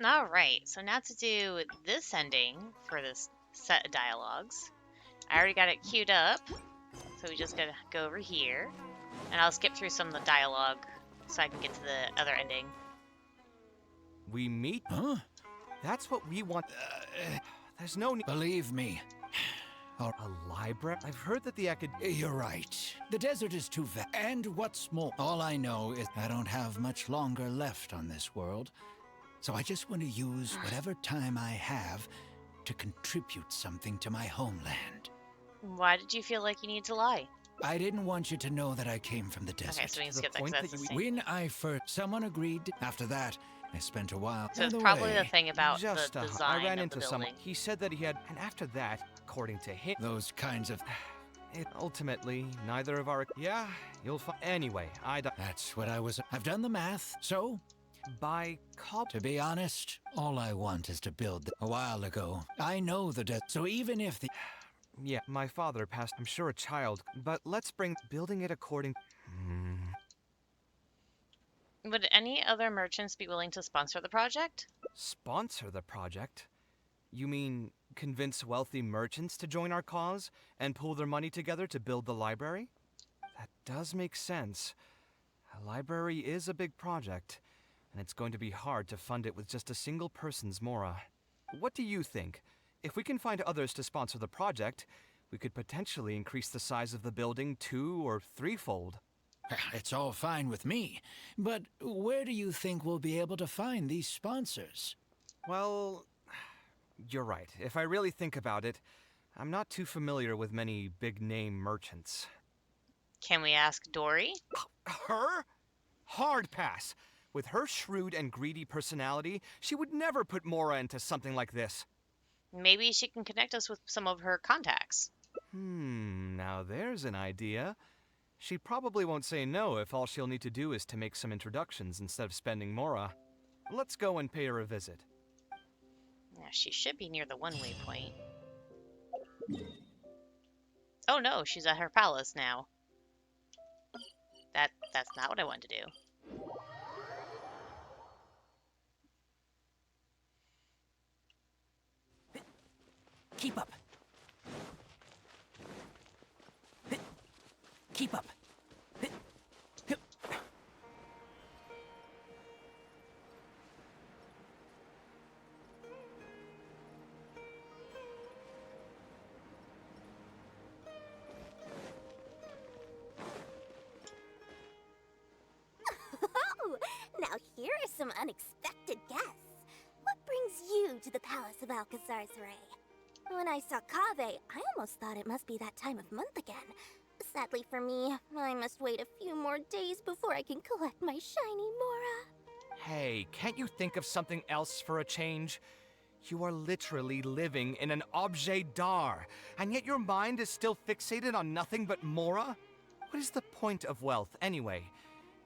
Alright, so now to do this ending for this set of dialogues. I already got it queued up, so we just gotta go over here. And I'll skip through some of the dialogue so I can get to the other ending. We meet? Huh? That's what we want. There's no need. Believe me. A library? I've heard that the You're right. The desert is too vast. And what's more, all I know is I don't have much longer left on this world. So I just want to use whatever time I have to contribute something to my homeland. Why did you feel like you need to lie? I didn't want you to know that I came from the desert. Okay, so we can The skip that point because that that's the you- same. When I first, someone agreed. After that, I spent a while. So it's By the probably way, the thing about Just the I design ran of into the someone. building. He said that he had, and after that, according to him, those kinds of. ultimately, neither of our. Yeah, you'll find. Anyway, That's what I was. I've done the math. So, by cop. to be honest, all I want is to build. A while ago, I know the desert. So even if the. Yeah, my father passed. I'm sure a child, but let's bring building it according. Would any other merchants be willing to sponsor the project? Sponsor the project? You mean convince wealthy merchants to join our cause and pool their money together to build the library? That does make sense. A library is a big project, and it's going to be hard to fund it with just a single person's mora. What do you think? If we can find others to sponsor the project, we could potentially increase the size of the building 2- or 3-fold. It's all fine with me. But where do you think we'll be able to find these sponsors? Well, you're right. If I really think about it, I'm not too familiar with many big-name merchants. Can we ask Dory? Her? Hard pass. With her shrewd and greedy personality, she would never put Mora into something like this. Maybe she can connect us with some of her contacts. Now there's an idea. She probably won't say no if all she'll need to do is to make some introductions instead of spending Mora. Let's go and pay her a visit. Yeah, she should be near the one-way point. Oh no, she's at her palace now. That's not what I wanted to do. Keep up. Keep up. Oh, now here are some unexpected guests. What brings you to the Palace of Alcazar's Ray? When I saw Kaveh, I almost thought it must be that time of month again. Sadly for me, I must wait a few more days before I can collect my shiny Mora. Hey, can't you think of something else for a change? You are literally living in an objet d'art, and yet your mind is still fixated on nothing but Mora? What is the point of wealth, anyway?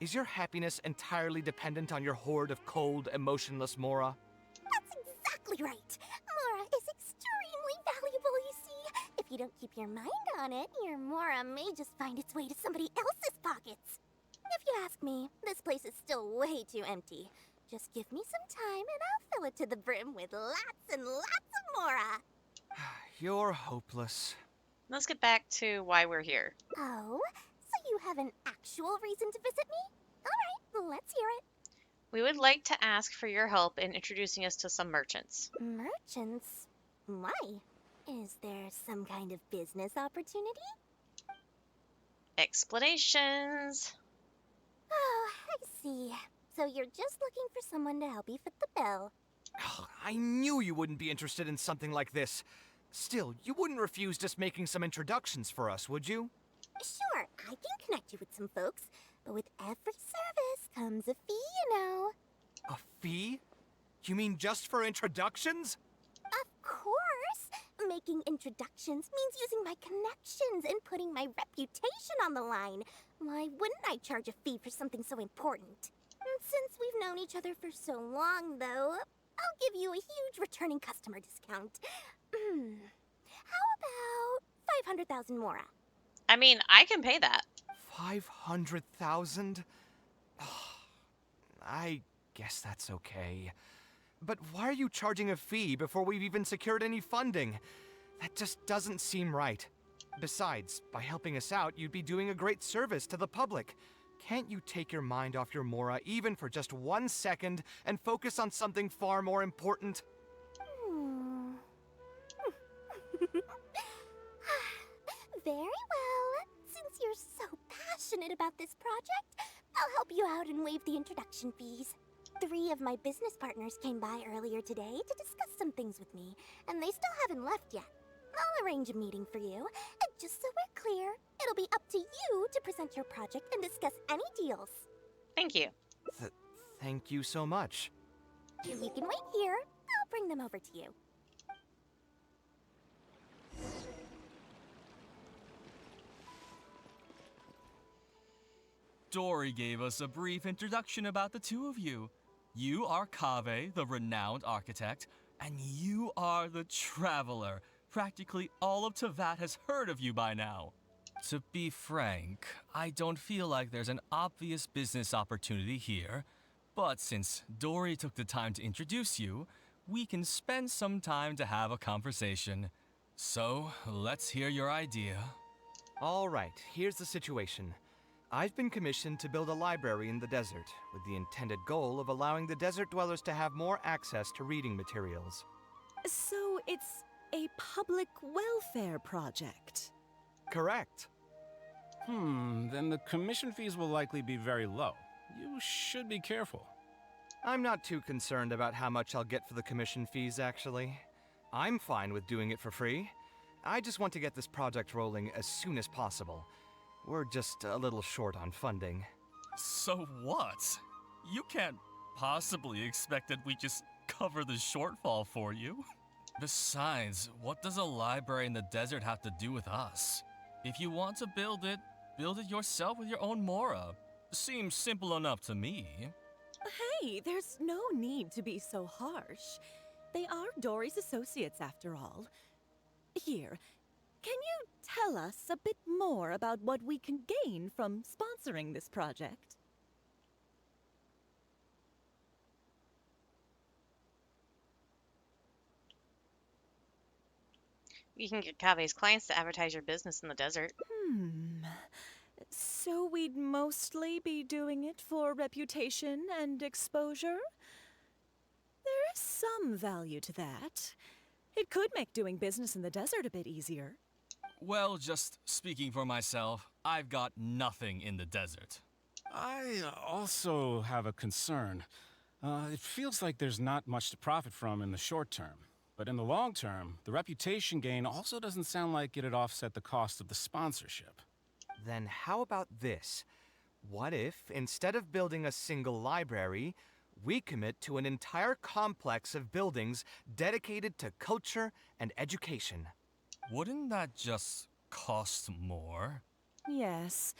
Is your happiness entirely dependent on your hoard of cold, emotionless Mora? That's exactly right. Mora is extremely valuable, you see. If you don't keep your mind on it, your Mora may just find its way to somebody else's pockets. If you ask me, this place is still way too empty. Just give me some time and I'll fill it to the brim with lots and lots of Mora. You're hopeless. Let's get back to why we're here. Oh, so you have an actual reason to visit me? All right, let's hear it. We would like to ask for your help in introducing us to some merchants. Merchants? Why? Is there some kind of business opportunity? Explanations. Oh, I see. So you're just looking for someone to help you fit the bill. Ugh, I knew you wouldn't be interested in something like this. Still, you wouldn't refuse just making some introductions for us, would you? Sure, I can connect you with some folks, but with every service comes a fee, you know. A fee? You mean just for introductions? Of course! Making introductions means using my connections and putting my reputation on the line. Why wouldn't I charge a fee for something so important? And since we've known each other for so long, though, I'll give you a huge returning customer discount. How about 500,000 Mora? I mean, I can pay that. 500,000? I guess that's okay. But why are you charging a fee before we've even secured any funding? That just doesn't seem right. Besides, by helping us out, you'd be doing a great service to the public. Can't you take your mind off your Mora even for just 1 second and focus on something far more important? Hmm. Very well. Since you're so passionate about this project, I'll help you out and waive the introduction fees. 3 of my business partners came by earlier today to discuss some things with me, and they still haven't left yet. I'll arrange a meeting for you, and just so we're clear, it'll be up to you to present your project and discuss any deals. Thank you. Thank you so much. You can wait here. I'll bring them over to you. Dory gave us a brief introduction about the two of you. You are Kaveh, the renowned architect, and you are the traveler. Practically all of Teyvat has heard of you by now. To be frank, I don't feel like there's an obvious business opportunity here, but since Dory took the time to introduce you, we can spend some time to have a conversation. So, let's hear your idea. All right, here's the situation. I've been commissioned to build a library in the desert, with the intended goal of allowing the desert dwellers to have more access to reading materials. So it's a public welfare project. Correct. Then the commission fees will likely be very low. You should be careful. I'm not too concerned about how much I'll get for the commission fees, actually. I'm fine with doing it for free. I just want to get this project rolling as soon as possible. We're just a little short on funding. So what? You can't possibly expect that we just cover the shortfall for you. Besides, what does a library in the desert have to do with us? If you want to build it yourself with your own Mora. Seems simple enough to me. Hey, there's no need to be so harsh. They are Dory's associates after all. Here, can you tell us a bit more about what we can gain from sponsoring this project? You can get Kaveh's clients to advertise your business in the desert. So we'd mostly be doing it for reputation and exposure? There is some value to that. It could make doing business in the desert a bit easier. Well, just speaking for myself, I've got nothing in the desert. I also have a concern. It feels like there's not much to profit from in the short term. But in the long term, the reputation gain also doesn't sound like it'd offset the cost of the sponsorship. Then how about this? What if, instead of building a single library, we commit to an entire complex of buildings dedicated to culture and education? Wouldn't that just cost more? Yes,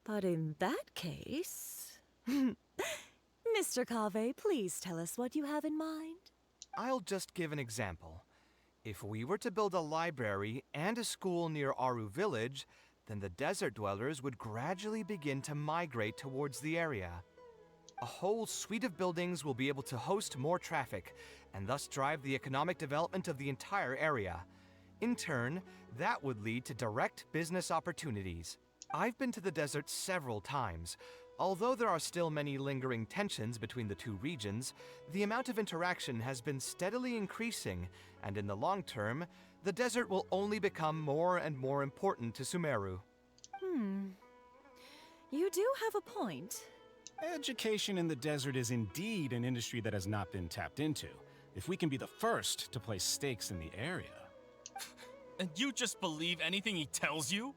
but in that case... Mr. Kaveh, please tell us what you have in mind. I'll just give an example. If we were to build a library and a school near Aru village, then the desert dwellers would gradually begin to migrate towards the area. A whole suite of buildings will be able to host more traffic, and thus drive the economic development of the entire area. In turn, that would lead to direct business opportunities. I've been to the desert several times. Although there are still many lingering tensions between the two regions, the amount of interaction has been steadily increasing, and in the long term, the desert will only become more and more important to Sumeru. You do have a point. Education in the desert is indeed an industry that has not been tapped into. If we can be the first to place stakes in the area. And you just believe anything he tells you?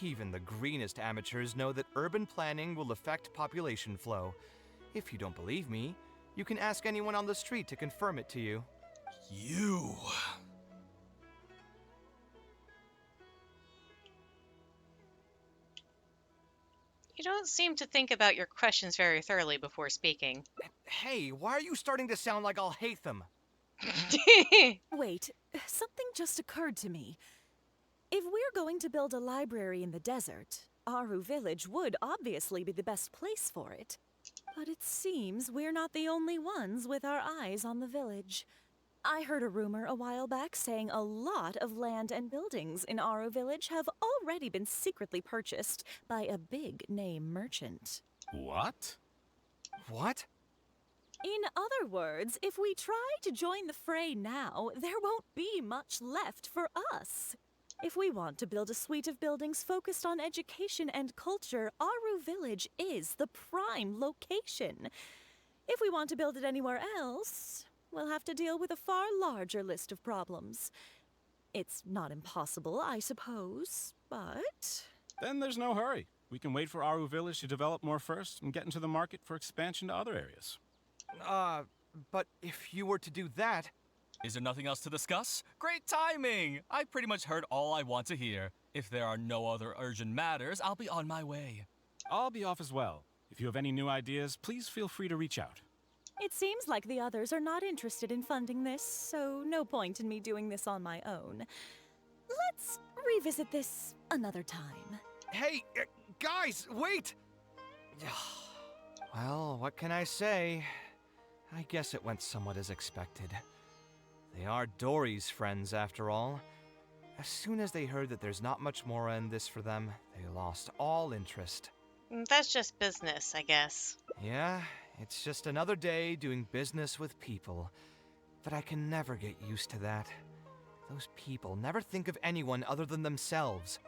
Even the greenest amateurs know that urban planning will affect population flow. If you don't believe me, you can ask anyone on the street to confirm it to you. You... You don't seem to think about your questions very thoroughly before speaking. Hey, why are you starting to sound like I'll hate them? Wait, something just occurred to me. If we're going to build a library in the desert, Aru village would obviously be the best place for it. But it seems we're not the only ones with our eyes on the village. I heard a rumor a while back saying a lot of land and buildings in Aro Village have already been secretly purchased by a big-name merchant. What? What? In other words, if we try to join the fray now, there won't be much left for us. If we want to build a suite of buildings focused on education and culture, Aru Village is the prime location. If we want to build it anywhere else, we'll have to deal with a far larger list of problems. It's not impossible, I suppose, but... Then there's no hurry. We can wait for Aru Village to develop more first and get into the market for expansion to other areas. But if you were to do that... Is there nothing else to discuss? Great timing! I pretty much heard all I want to hear. If there are no other urgent matters, I'll be on my way. I'll be off as well. If you have any new ideas, please feel free to reach out. It seems like the others are not interested in funding this, so no point in me doing this on my own. Let's revisit this another time. Hey, guys, wait! Well, what can I say? I guess it went somewhat as expected. They are Dory's friends, after all. As soon as they heard that there's not much more in this for them, they lost all interest. That's just business, I guess. Yeah, it's just another day doing business with people. But I can never get used to that. Those people never think of anyone other than themselves.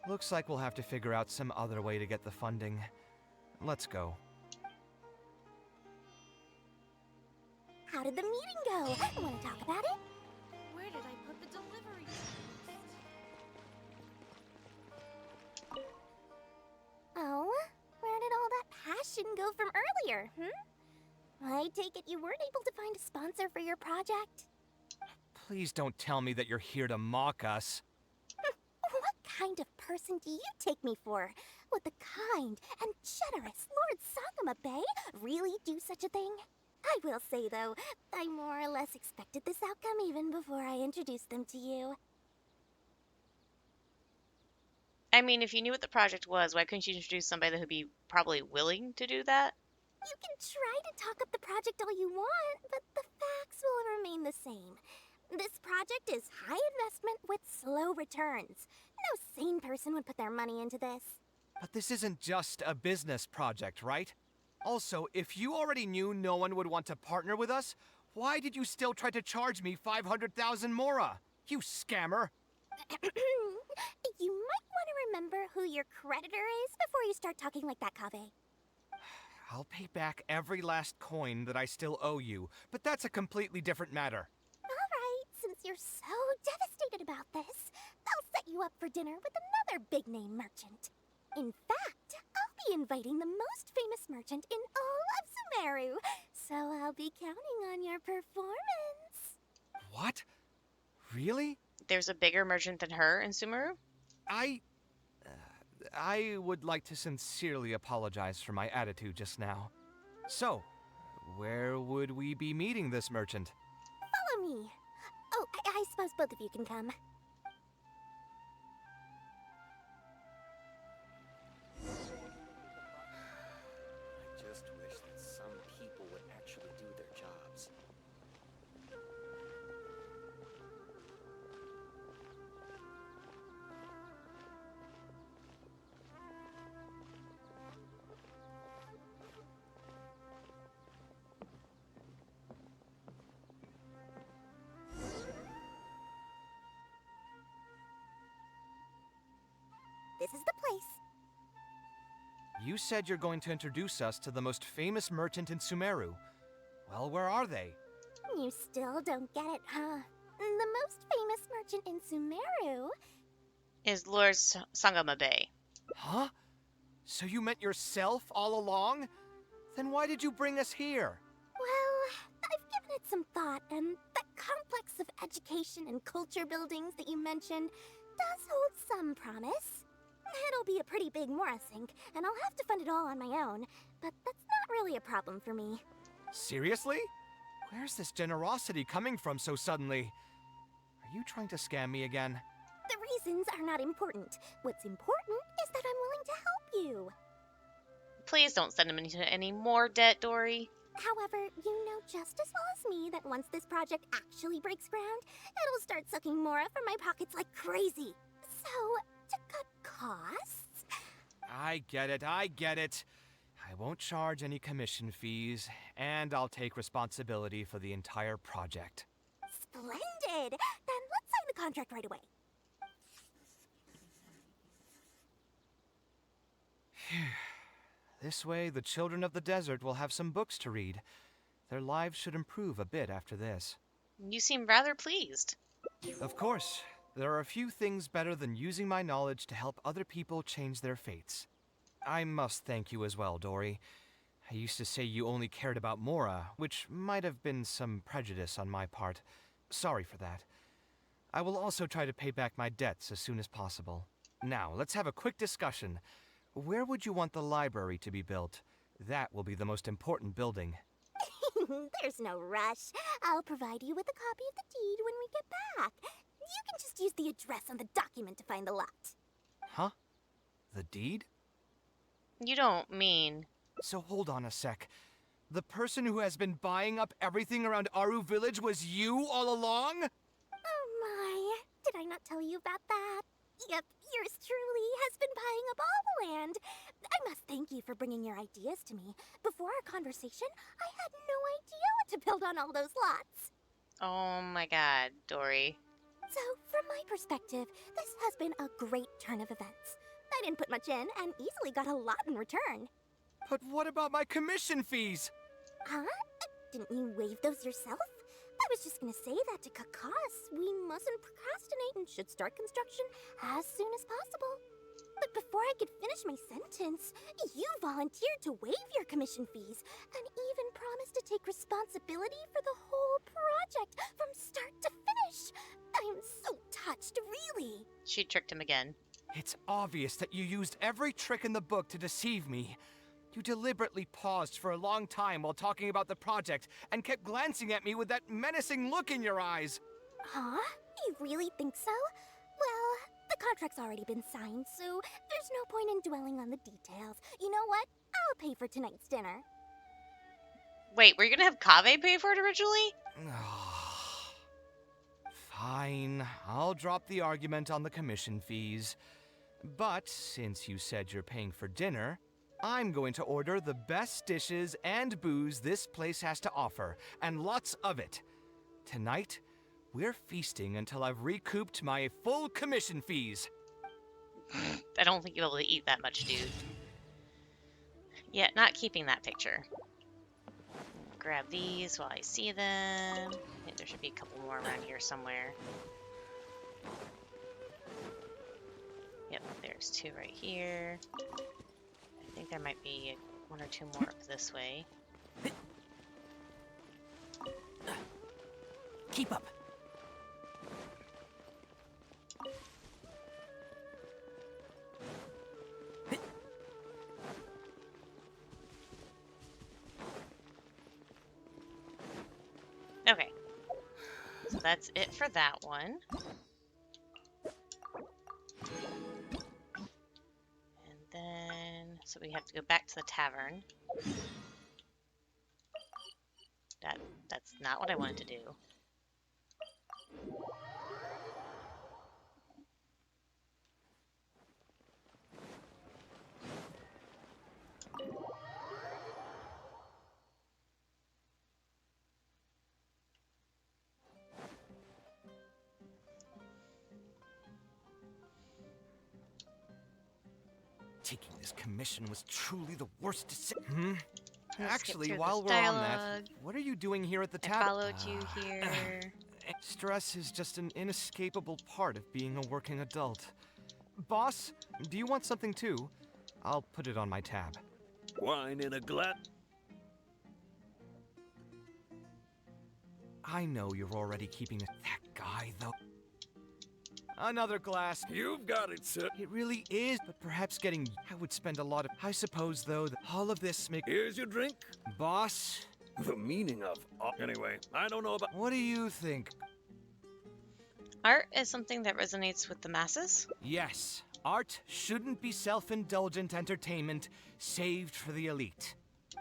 Looks like we'll have to figure out some other way to get the funding. Let's go. How did the meeting go? Want to talk about it? Where did I put the delivery post? Oh, where did all that passion go from earlier, I take it you weren't able to find a sponsor for your project? Please don't tell me that you're here to mock us. What kind of person do you take me for? Would the kind and generous Lord Sangama Bay really do such a thing? I will say, though, I more or less expected this outcome even before I introduced them to you. I mean, if you knew what the project was, why couldn't you introduce somebody who'd be probably willing to do that? You can try to talk up the project all you want, but the facts will remain the same. This project is high investment with slow returns. No sane person would put their money into this. But this isn't just a business project, right? Also, if you already knew no one would want to partner with us, why did you still try to charge me 500,000 mora? You scammer! You might want to remember who your creditor is before you start talking like that, Kaveh. I'll pay back every last coin that I still owe you, but that's a completely different matter. Alright, since you're so devastated about this, I'll set you up for dinner with another big-name merchant. In fact, I'll be inviting the most famous merchant in all of Sumeru, so I'll be counting on your performance. What? Really? There's a bigger merchant than her in Sumeru? I would like to sincerely apologize for my attitude just now. So, where would we be meeting this merchant? Follow me. Oh, I suppose both of you can come. I just wish that some people would actually do their jobs. This is the place. You said you're going to introduce us to the most famous merchant in Sumeru. Well, where are they? You still don't get it, huh? The most famous merchant in Sumeru? Is Lord Sangama Bay. Huh? So you meant yourself all along? Then why did you bring us here? Well, I've given it some thought, and that complex of education and culture buildings that you mentioned does hold some promise. It'll be a pretty big Mora sink, and I'll have to fund it all on my own, but that's not really a problem for me. Seriously? Where's this generosity coming from so suddenly? Are you trying to scam me again? The reasons are not important. What's important is that I'm willing to help you. Please don't send him into any more debt, Dory. However, you know just as well as me that once this project actually breaks ground, it'll start sucking more from my pockets like crazy. So, to cut costs... I get it, I get it. I won't charge any commission fees, and I'll take responsibility for the entire project. Splendid! Then let's sign the contract right away. This way, the children of the desert will have some books to read. Their lives should improve a bit after this. You seem rather pleased. Of course, there are a few things better than using my knowledge to help other people change their fates. I must thank you as well, Dory. I used to say you only cared about Mora, which might have been some prejudice on my part. Sorry for that. I will also try to pay back my debts as soon as possible. Now, let's have a quick discussion. Where would you want the library to be built? That will be the most important building. There's no rush. I'll provide you with a copy of the deed when we get back. You can just use the address on the document to find the lot. Huh? The deed? You don't mean... So hold on a sec. The person who has been buying up everything around Aru Village was you all along? Oh my, did I not tell you about that? Yep, yours truly has been buying up all the land. I must thank you for bringing your ideas to me. Before our conversation, I had no idea what to build on all those lots. Oh my god, Dory. So, from my perspective, this has been a great turn of events. I didn't put much in and easily got a lot in return. But what about my commission fees? Huh? Didn't you waive those yourself? I was just gonna say that to cut costs. We mustn't procrastinate and should start construction as soon as possible. But before I could finish my sentence, you volunteered to waive your commission fees and even promised to take responsibility for the whole project from start to finish. I'm so touched, really. She tricked him again. It's obvious that you used every trick in the book to deceive me. You deliberately paused for a long time while talking about the project and kept glancing at me with that menacing look in your eyes. Huh? You really think so? Well, the contract's already been signed, so there's no point in dwelling on the details. You know what? I'll pay for tonight's dinner. Wait, were you gonna have Kaveh pay for it originally? Fine, I'll drop the argument on the commission fees. But since you said you're paying for dinner, I'm going to order the best dishes and booze this place has to offer, and lots of it. Tonight, we're feasting until I've recouped my full commission fees. I don't think you'll be able to eat that much, dude. Yeah, not keeping that picture. Grab these while I see them. I think there should be a couple more around here somewhere. Yep, there's two right here. I think there might be one or two more up this way. Keep up. Okay. So that's it for that one. And then, so we have to go back to the tavern. That's not what I wanted to do. Taking this commission was truly the worst decision. Let's Actually, skip through while this we're on dialogue. that, what are you doing here at the I tavern? followed you here. Stress is just an inescapable part of being a working adult. Boss, do you want something too? I'll put it on my tab. Wine in a glass. I know you're already keeping that guy, though. Another glass. You've got it, sir. It really is, but perhaps getting... I would spend a lot of... I suppose, though, that all of this make... Here's your drink. Boss, The meaning of... Anyway, I don't know about... what do you think? Art is something that resonates with the masses. Yes, Art shouldn't be self-indulgent entertainment saved for the elite.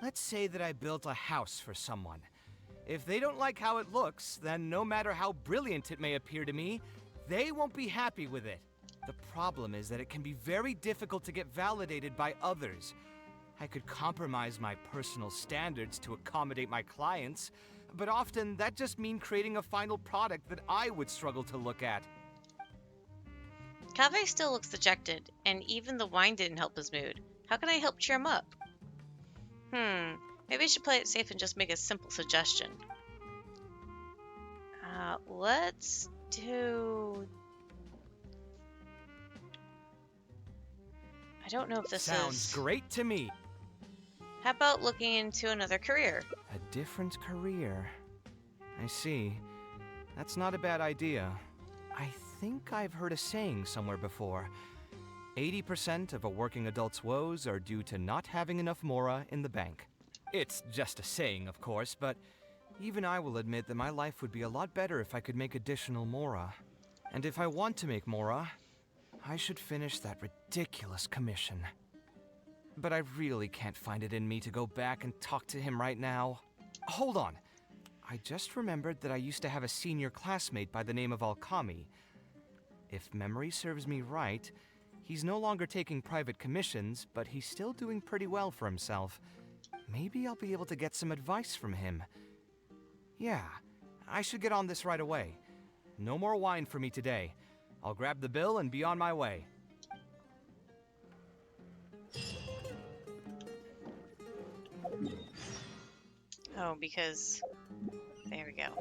Let's say that I built a house for someone. If they don't like how it looks, then no matter how brilliant it may appear to me, they won't be happy with it. The problem is that it can be very difficult to get validated by others. I could compromise my personal standards to accommodate my clients, but often that just means creating a final product that I would struggle to look at. Kaveh still looks dejected, and even the wine didn't help his mood. How can I help cheer him up? Maybe I should play it safe and just make a simple suggestion. Let's do... I don't know if this Sounds great to me. How about looking into another career? A different career. I see. That's not a bad idea. I think I've heard a saying somewhere before. 80% of a working adult's woes are due to not having enough mora in the bank. It's just a saying, of course, but even I will admit that my life would be a lot better if I could make additional mora. And if I want to make mora, I should finish that ridiculous commission. But I really can't find it in me to go back and talk to him right now. Hold on. I just remembered that I used to have a senior classmate by the name of Alkami. If memory serves me right, he's no longer taking private commissions, but he's still doing pretty well for himself. Maybe I'll be able to get some advice from him. Yeah, I should get on this right away. No more wine for me today. I'll grab the bill and be on my way. Oh, because... There we go.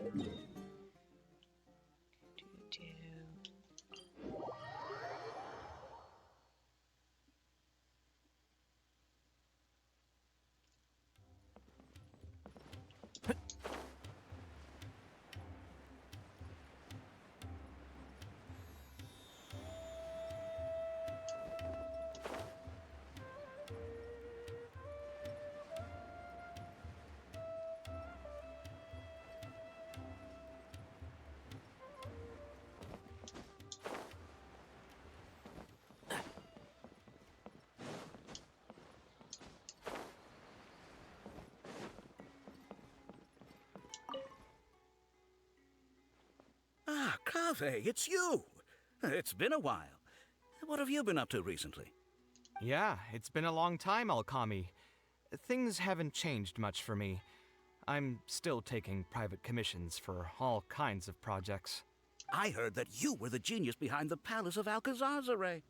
Ah, Kaveh, it's you! It's been a while. What have you been up to recently? Yeah, it's been a long time, Alkami. Things haven't changed much for me. I'm still taking private commissions for all kinds of projects. I heard that you were the genius behind the Palace of Alcazazare.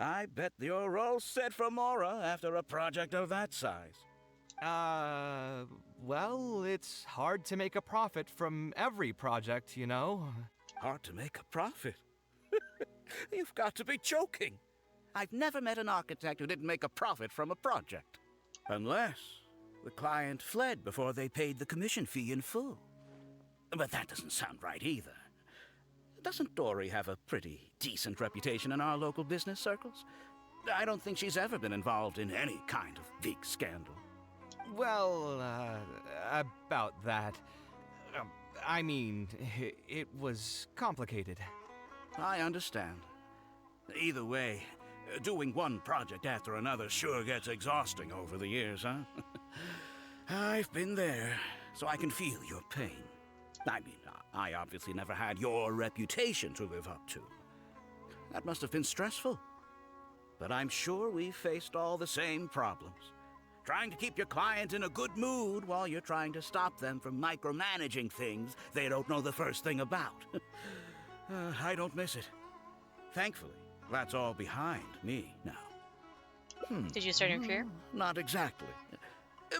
I bet you're all set for Mora after a project of that size. Well, it's hard to make a profit from every project, you know. Hard to make a profit? You've got to be joking. I've never met an architect who didn't make a profit from a project. Unless the client fled before they paid the commission fee in full. But that doesn't sound right either. Doesn't Dory have a pretty decent reputation in our local business circles? I don't think she's ever been involved in any kind of big scandal. Well, about that. I mean, it was complicated. I understand. Either way, doing one project after another sure gets exhausting over the years, huh? I've been there, so I can feel your pain. I mean, I obviously never had your reputation to live up to. That must have been stressful. But I'm sure we've faced all the same problems. Trying to keep your client in a good mood while you're trying to stop them from micromanaging things they don't know the first thing about. I don't miss it. Thankfully, that's all behind me now. Did you start a career? Not exactly.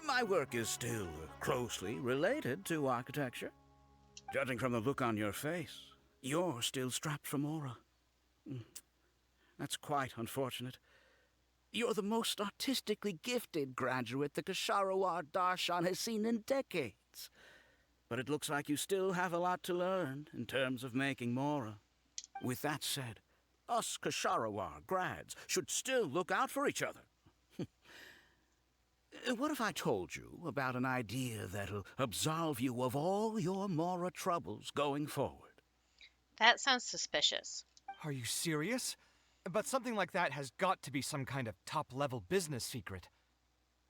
My work is still closely related to architecture. Judging from the look on your face, you're still strapped for Mora. That's quite unfortunate. You're the most artistically gifted graduate the Kasharawar Darshan has seen in decades. But it looks like you still have a lot to learn in terms of making Mora. With that said, us Kasharawar grads should still look out for each other. What if I told you about an idea that'll absolve you of all your Mora troubles going forward? That sounds suspicious. Are you serious? But something like that has got to be some kind of top-level business secret.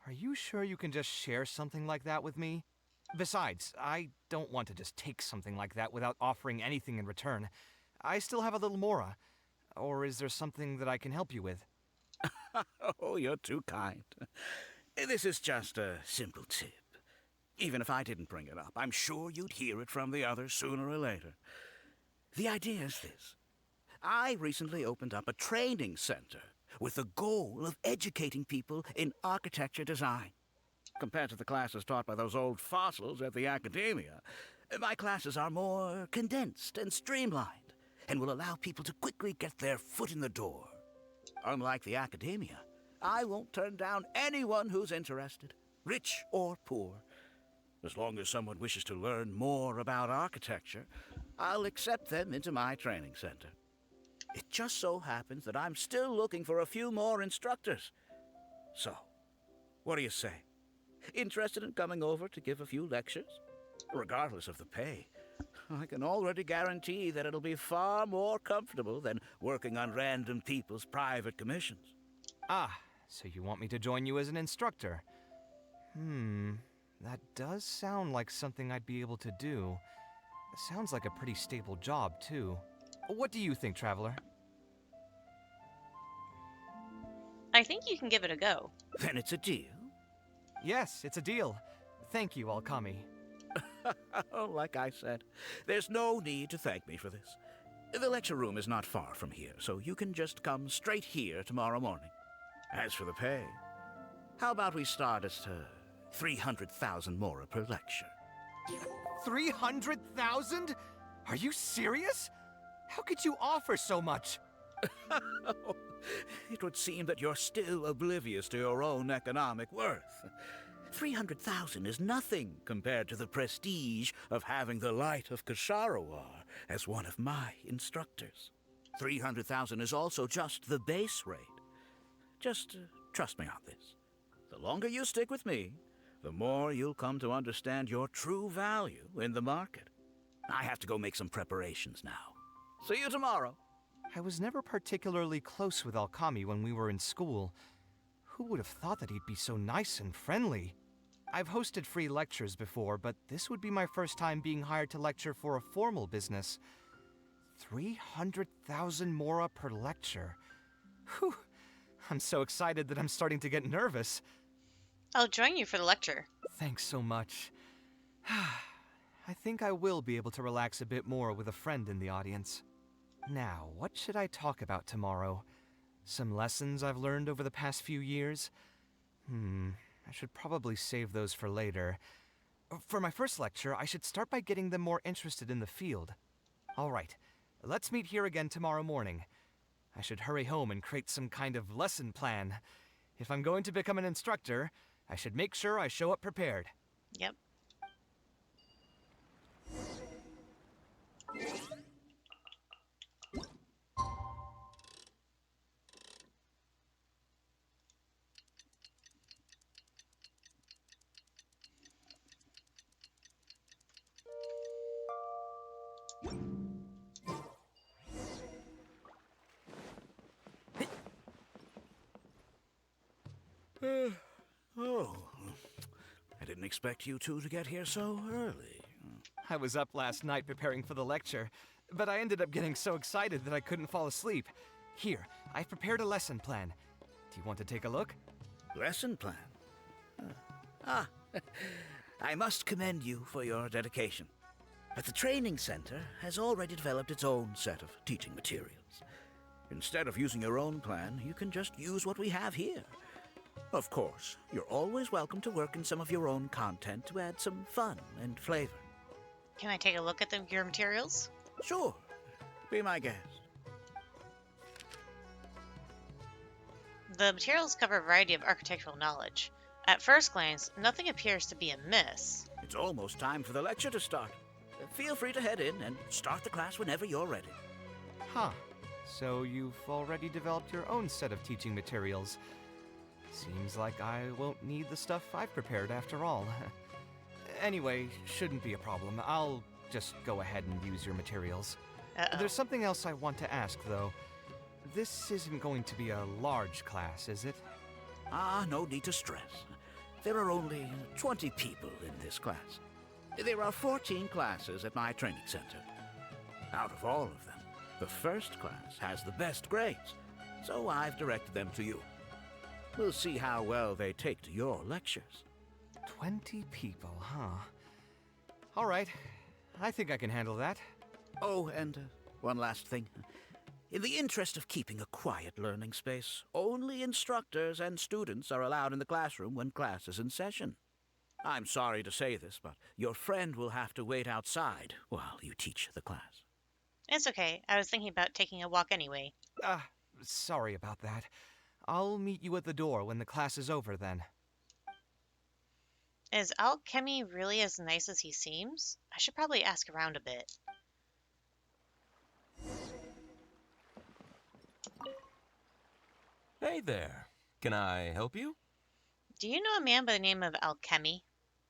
Are you sure you can just share something like that with me? Besides, I don't want to just take something like that without offering anything in return. I still have a little more. Or is there something that I can help you with? Oh, you're too kind. This is just a simple tip. Even if I didn't bring it up, I'm sure you'd hear it from the others sooner or later. The idea is this. I recently opened up a training center with the goal of educating people in architecture design. Compared to the classes taught by those old fossils at the academia, my classes are more condensed and streamlined and will allow people to quickly get their foot in the door. Unlike the academia, I won't turn down anyone who's interested, rich or poor. As long as someone wishes to learn more about architecture, I'll accept them into my training center. It just so happens that I'm still looking for a few more instructors. So, what do you say? Interested in coming over to give a few lectures? Regardless of the pay, I can already guarantee that it'll be far more comfortable than working on random people's private commissions. Ah, so you want me to join you as an instructor? That does sound like something I'd be able to do. It sounds like a pretty stable job, too. What do you think, Traveler? I think you can give it a go. Then it's a deal. Yes, it's a deal. Thank you, Alkami. Like I said, there's no need to thank me for this. The lecture room is not far from here, so you can just come straight here tomorrow morning. As for the pay, how about we start at 300,000 mora per lecture? 300,000? Are you serious? How could you offer so much? It would seem that you're still oblivious to your own economic worth. 300,000 is nothing compared to the prestige of having the Light of Kasharawar as one of my instructors. 300,000 is also just the base rate. Just trust me on this. The longer you stick with me, the more you'll come to understand your true value in the market. I have to go make some preparations now. See you tomorrow. I was never particularly close with Alkami when we were in school. Who would have thought that he'd be so nice and friendly? I've hosted free lectures before, but this would be my first time being hired to lecture for a formal business. 300,000 mora per lecture. Whew. I'm so excited that I'm starting to get nervous. I'll join you for the lecture. Thanks so much. I think I will be able to relax a bit more with a friend in the audience. Now, what should I talk about tomorrow? Some lessons I've learned over the past few years? I should probably save those for later. For my first lecture, I should start by getting them more interested in the field. All right, let's meet here again tomorrow morning. I should hurry home and create some kind of lesson plan. If I'm going to become an instructor, I should make sure I show up prepared. Yep. Oh, I didn't expect you two to get here so early. I was up last night preparing for the lecture, but I ended up getting so excited that I couldn't fall asleep. Here, I've prepared a lesson plan. Do you want to take a look? Lesson plan? I must commend you for your dedication. But the training center has already developed its own set of teaching materials. Instead of using your own plan, you can just use what we have here. Of course, you're always welcome to work in some of your own content to add some fun and flavor. Can I take a look at your materials? Sure. Be my guest. The materials cover a variety of architectural knowledge. At first glance, nothing appears to be amiss. It's almost time for the lecture to start. Feel free to head in and start the class whenever you're ready. Huh. So you've already developed your own set of teaching materials. Seems like I won't need the stuff I've prepared after all. Anyway, shouldn't be a problem. I'll just go ahead and use your materials. Uh-oh. There's something else I want to ask, though. This isn't going to be a large class, is it? Ah, no need to stress. There are only 20 people in this class. There are 14 classes at my training center. Out of all of them, the first class has the best grades, so I've directed them to you. We'll see how well they take to your lectures. 20 people, huh? All right. I think I can handle that. Oh, and one last thing. In the interest of keeping a quiet learning space, only instructors and students are allowed in the classroom when class is in session. I'm sorry to say this, but your friend will have to wait outside while you teach the class. It's okay. I was thinking about taking a walk anyway. Sorry about that. I'll meet you at the door when the class is over then. Is Alchemy really as nice as he seems? I should probably ask around a bit. Hey there. Can I help you? Do you know a man by the name of Alchemy?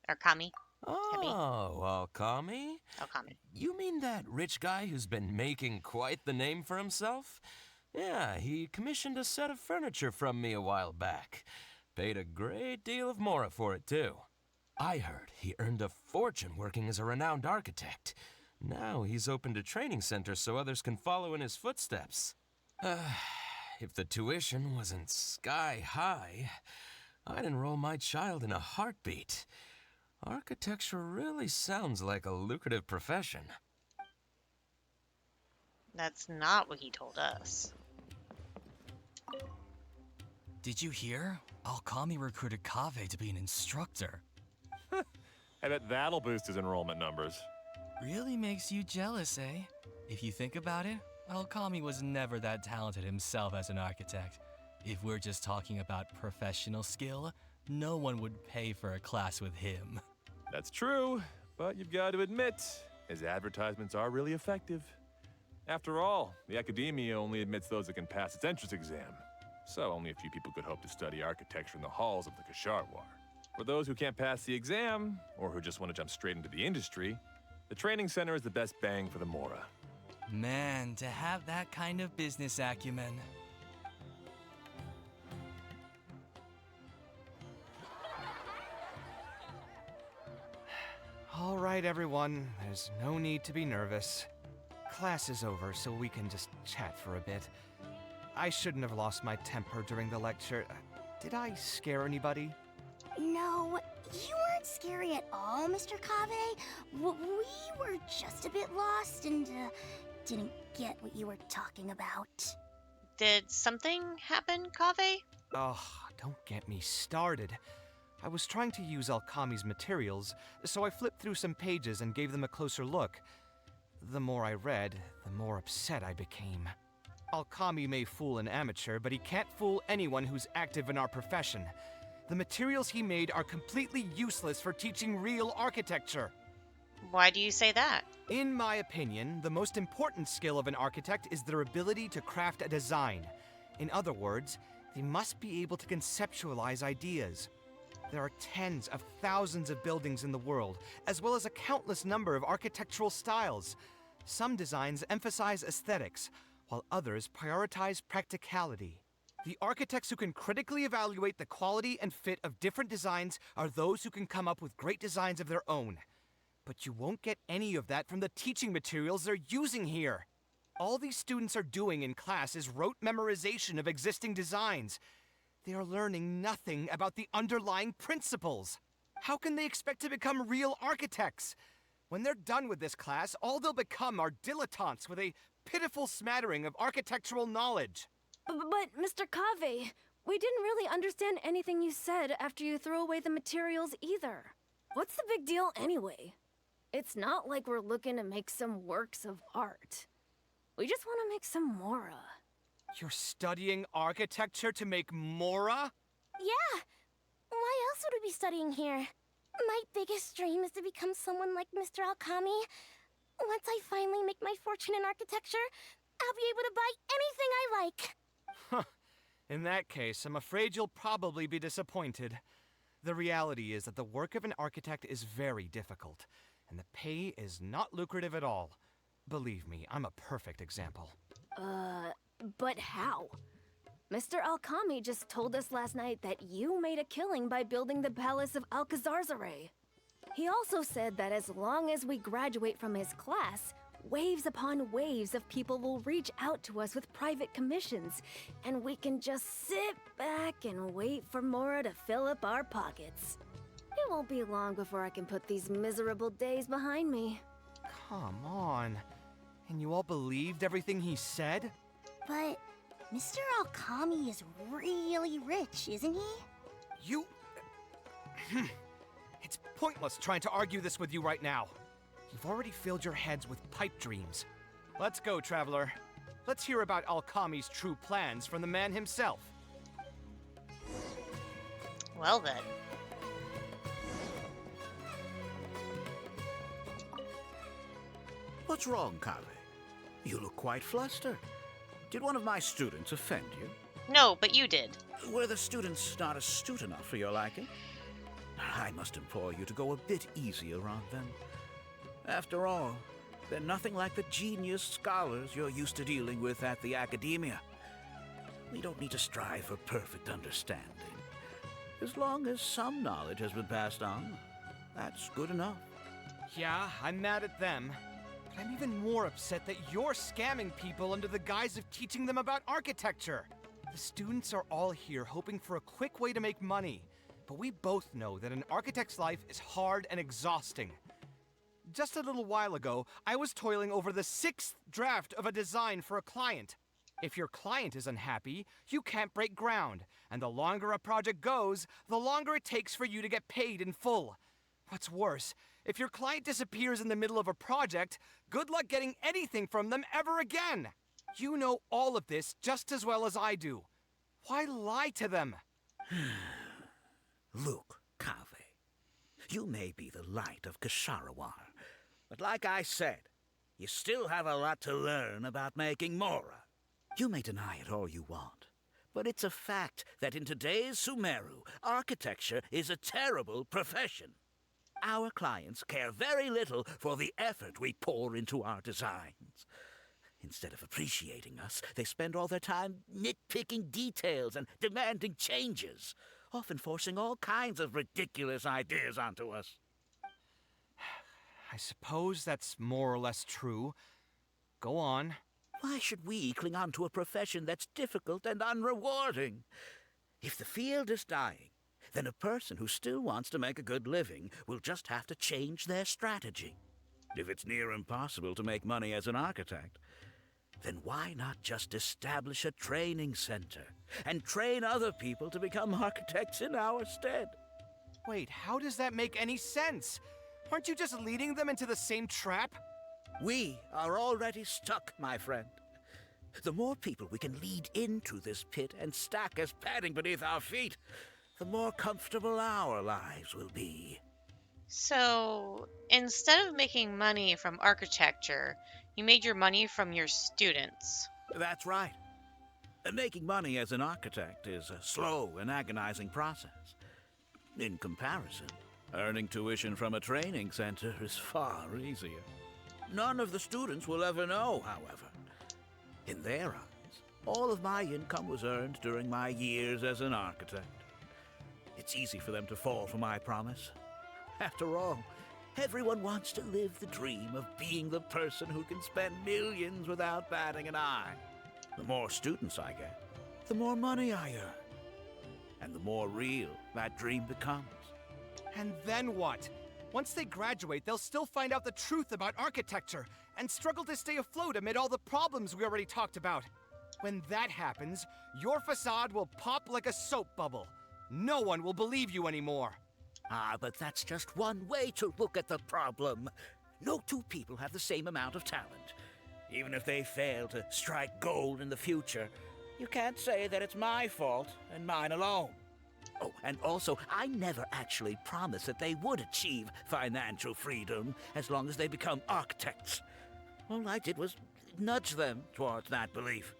Or Kami? Oh, Alkami? Alchemy. You mean that rich guy who's been making quite the name for himself? Yeah, he commissioned a set of furniture from me a while back. Paid a great deal of mora for it, too. I heard he earned a fortune working as a renowned architect. Now he's opened a training center so others can follow in his footsteps. If the tuition wasn't sky high, I'd enroll my child in a heartbeat. Architecture really sounds like a lucrative profession. That's not what he told us. Did you hear? Alkami recruited Kaveh to be an instructor. I bet that'll boost his enrollment numbers. Really makes you jealous, eh? If you think about it, Alkami was never that talented himself as an architect. If we're just talking about professional skill, no one would pay for a class with him. That's true, but you've got to admit, his advertisements are really effective. After all, the academia only admits those that can pass its entrance exam. So only a few people could hope to study architecture in the halls of the Kasharwar. For those who can't pass the exam, or who just want to jump straight into the industry, the training center is the best bang for the mora. Man, to have that kind of business acumen. All right, everyone. There's no need to be nervous. Class is over, so we can just chat for a bit. I shouldn't have lost my temper during the lecture. Did I scare anybody? No, you weren't scary at all, Mr. Kaveh. We were just a bit lost and didn't get what you were talking about. Did something happen, Kaveh? Oh, don't get me started. I was trying to use Alkami's materials, so I flipped through some pages and gave them a closer look. The more I read, the more upset I became. Alkami may fool an amateur, but he can't fool anyone who's active in our profession. The materials he made are completely useless for teaching real architecture. Why do you say that? In my opinion, the most important skill of an architect is their ability to craft a design. In other words, they must be able to conceptualize ideas. There are tens of thousands of buildings in the world, as well as a countless number of architectural styles. Some designs emphasize aesthetics, while others prioritize practicality. The architects who can critically evaluate the quality and fit of different designs are those who can come up with great designs of their own. But you won't get any of that from the teaching materials they're using here. All these students are doing in class is rote memorization of existing designs. They are learning nothing about the underlying principles. How can they expect to become real architects? When they're done with this class, all they'll become are dilettantes with a pitiful smattering of architectural knowledge. But, Mr. Kaveh, we didn't really understand anything you said after you threw away the materials either. What's the big deal anyway? It's not like we're looking to make some works of art. We just want to make some mora. You're studying architecture to make mora? Yeah. Why else would we be studying here? My biggest dream is to become someone like Mr. Alkami. Once I finally make my fortune in architecture, I'll be able to buy anything I like. In that case, I'm afraid you'll probably be disappointed. The reality is that the work of an architect is very difficult, and the pay is not lucrative at all. Believe me, I'm a perfect example. But how? Mr. Alkami just told us last night that you made a killing by building the Palace of Alcazarzare. He also said that as long as we graduate from his class, waves upon waves of people will reach out to us with private commissions, and we can just sit back and wait for Mora to fill up our pockets. It won't be long before I can put these miserable days behind me. Come on. And you all believed everything he said? But Mr. Alkami is really rich, isn't he? You... It's pointless trying to argue this with you right now. You've already filled your heads with pipe dreams. Let's go, Traveler. Let's hear about Alkami's true plans from the man himself. Well then. What's wrong, Kaveh? You look quite flustered. Did one of my students offend you? No, but you did. Were the students not astute enough for your liking? I must implore you to go a bit easier on them. After all, they're nothing like the genius scholars you're used to dealing with at the academia. We don't need to strive for perfect understanding. As long as some knowledge has been passed on, that's good enough. Yeah, I'm mad at them. But I'm even more upset that you're scamming people under the guise of teaching them about architecture. The students are all here hoping for a quick way to make money. But we both know that an architect's life is hard and exhausting. Just a little while ago, I was toiling over the 6th draft of a design for a client. If your client is unhappy, you can't break ground. And the longer a project goes, the longer it takes for you to get paid in full. What's worse, if your client disappears in the middle of a project, good luck getting anything from them ever again. You know all of this just as well as I do. Why lie to them? Look, Kaveh, you may be the light of Ksharawar, but like I said, you still have a lot to learn about making Mora. You may deny it all you want, but it's a fact that in today's Sumeru, architecture is a terrible profession. Our clients care very little for the effort we pour into our designs. Instead of appreciating us, they spend all their time nitpicking details and demanding changes, often forcing all kinds of ridiculous ideas onto us. I suppose that's more or less true. Go on. Why should we cling on to a profession that's difficult and unrewarding? If the field is dying, then a person who still wants to make a good living will just have to change their strategy. If it's near impossible to make money as an architect, then why not just establish a training center and train other people to become architects in our stead? Wait, how does that make any sense? Aren't you just leading them into the same trap? We are already stuck, my friend. The more people we can lead into this pit and stack as padding beneath our feet, the more comfortable our lives will be. So, instead of making money from architecture, you made your money from your students. That's right. Making money as an architect is a slow and agonizing process. In comparison, earning tuition from a training center is far easier. None of the students will ever know, however. In their eyes, all of my income was earned during my years as an architect. It's easy for them to fall for my promise. After all, everyone wants to live the dream of being the person who can spend millions without batting an eye. The more students I get, the more money I earn. And the more real that dream becomes. And then what? Once they graduate, they'll still find out the truth about architecture and struggle to stay afloat amid all the problems we already talked about. When that happens, your facade will pop like a soap bubble. No one will believe you anymore. Ah, but that's just one way to look at the problem. No two people have the same amount of talent. Even if they fail to strike gold in the future, you can't say that it's my fault and mine alone. Oh, and also, I never actually promised that they would achieve financial freedom as long as they become architects. All I did was nudge them towards that belief.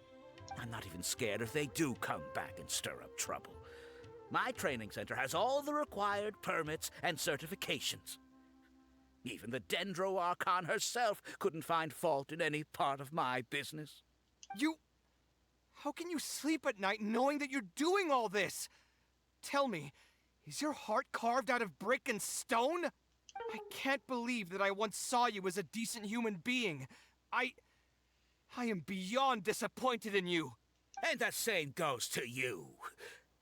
I'm not even scared if they do come back and stir up trouble. My training center has all the required permits and certifications. Even the Dendro Archon herself couldn't find fault in any part of my business. How can you sleep at night knowing that you're doing all this? Tell me, is your heart carved out of brick and stone? I can't believe that I once saw you as a decent human being. I am beyond disappointed in you. And the same goes to you.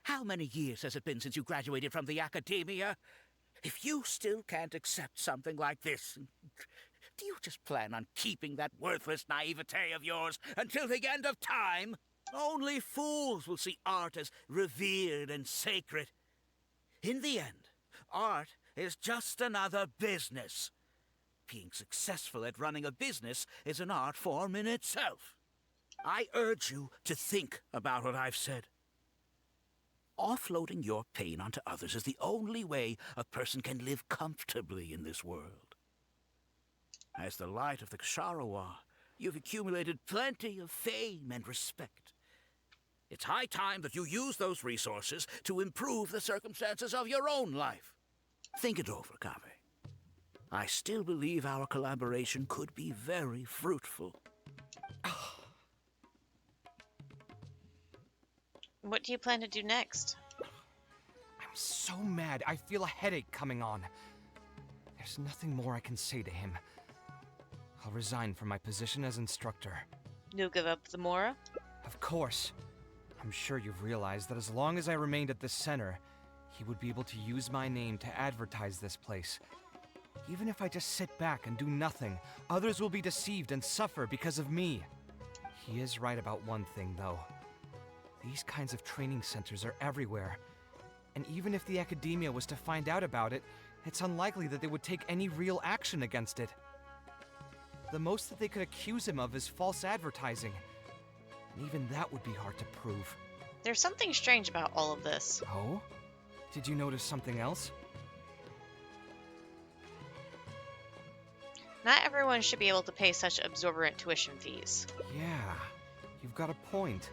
How many years has it been since you graduated from the academia? If you still can't accept something like this, do you just plan on keeping that worthless naivete of yours until the end of time? Only fools will see art as revered and sacred. In the end, art is just another business. Being successful at running a business is an art form in itself. I urge you to think about what I've said. Offloading your pain onto others is the only way a person can live comfortably in this world. As the light of the Ksharowa, you've accumulated plenty of fame and respect. It's high time that you use those resources to improve the circumstances of your own life. Think it over, Kaveh. I still believe our collaboration could be very fruitful. What do you plan to do next? I'm so mad, I feel a headache coming on. There's nothing more I can say to him. I'll resign from my position as instructor. You'll give up the Mora? Of course. I'm sure you've realized that as long as I remained at this center, he would be able to use my name to advertise this place. Even if I just sit back and do nothing, others will be deceived and suffer because of me. He is right about one thing, though. These kinds of training centers are everywhere. And even if the academia was to find out about it, it's unlikely that they would take any real action against it. The most that they could accuse him of is false advertising. And even that would be hard to prove. There's something strange about all of this. Oh? Did you notice something else? Not everyone should be able to pay such exorbitant tuition fees. Yeah, you've got a point.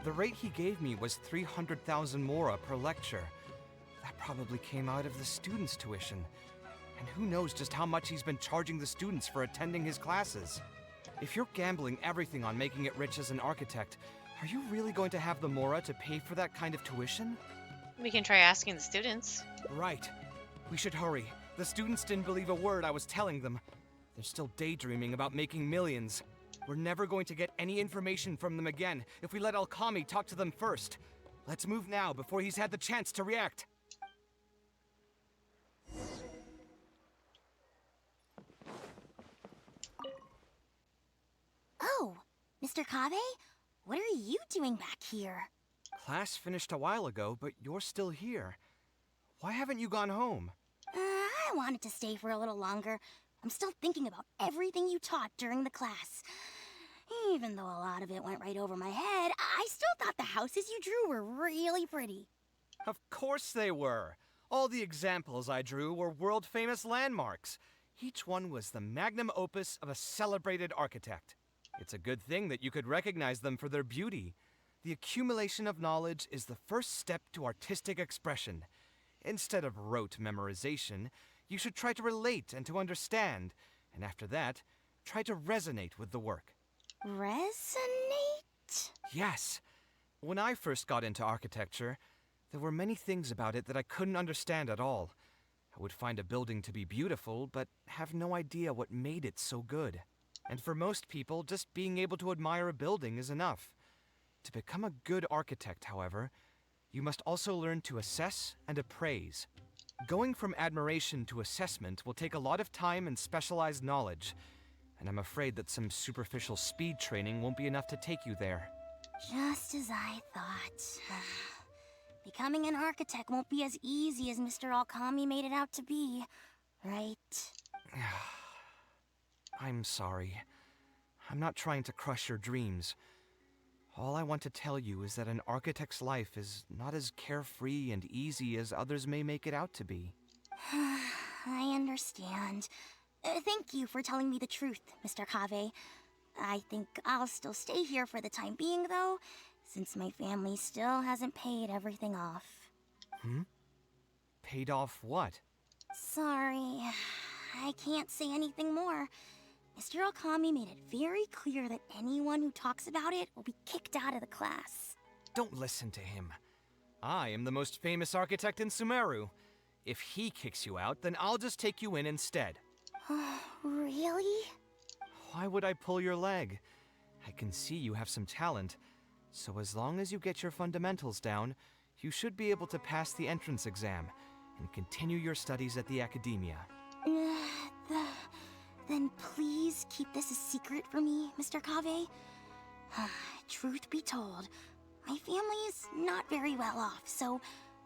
The rate he gave me was 300,000 mora per lecture. That probably came out of the students' tuition. And who knows just how much he's been charging the students for attending his classes. If you're gambling everything on making it rich as an architect, are you really going to have the mora to pay for that kind of tuition? We can try asking the students. Right. We should hurry. The students didn't believe a word I was telling them. They're still daydreaming about making millions. We're never going to get any information from them again if we let Alkami talk to them first. Let's move now before he's had the chance to react. Oh, Mr. Kaveh? What are you doing back here? Class finished a while ago, but you're still here. Why haven't you gone home? I wanted to stay for a little longer. I'm still thinking about everything you taught during the class. Even though a lot of it went right over my head, I still thought the houses you drew were really pretty. Of course they were. All the examples I drew were world-famous landmarks. Each one was the magnum opus of a celebrated architect. It's a good thing that you could recognize them for their beauty. The accumulation of knowledge is the first step to artistic expression. Instead of rote memorization, you should try to relate and to understand, and after that, try to resonate with the work. Resonate? Yes. When I first got into architecture, there were many things about it that I couldn't understand at all. I would find a building to be beautiful, but have no idea what made it so good. And for most people, just being able to admire a building is enough. To become a good architect, however, you must also learn to assess and appraise. Going from admiration to assessment will take a lot of time and specialized knowledge, and I'm afraid that some superficial speed training won't be enough to take you there. Just as I thought. Becoming an architect won't be as easy as Mr. Alkami made it out to be, right? I'm sorry. I'm not trying to crush your dreams. All I want to tell you is that an architect's life is not as carefree and easy as others may make it out to be. I understand. Thank you for telling me the truth, Mr. Kaveh. I think I'll still stay here for the time being, though, since my family still hasn't paid everything off. Paid off what? Sorry, I can't say anything more. Mr. Okami made it very clear that anyone who talks about it will be kicked out of the class. Don't listen to him. I am the most famous architect in Sumeru. If he kicks you out, then I'll just take you in instead. Really? Why would I pull your leg? I can see you have some talent, so as long as you get your fundamentals down, you should be able to pass the entrance exam and continue your studies at the academia. Then please keep this a secret for me, Mr. Kaveh. Truth be told, my family is not very well off, so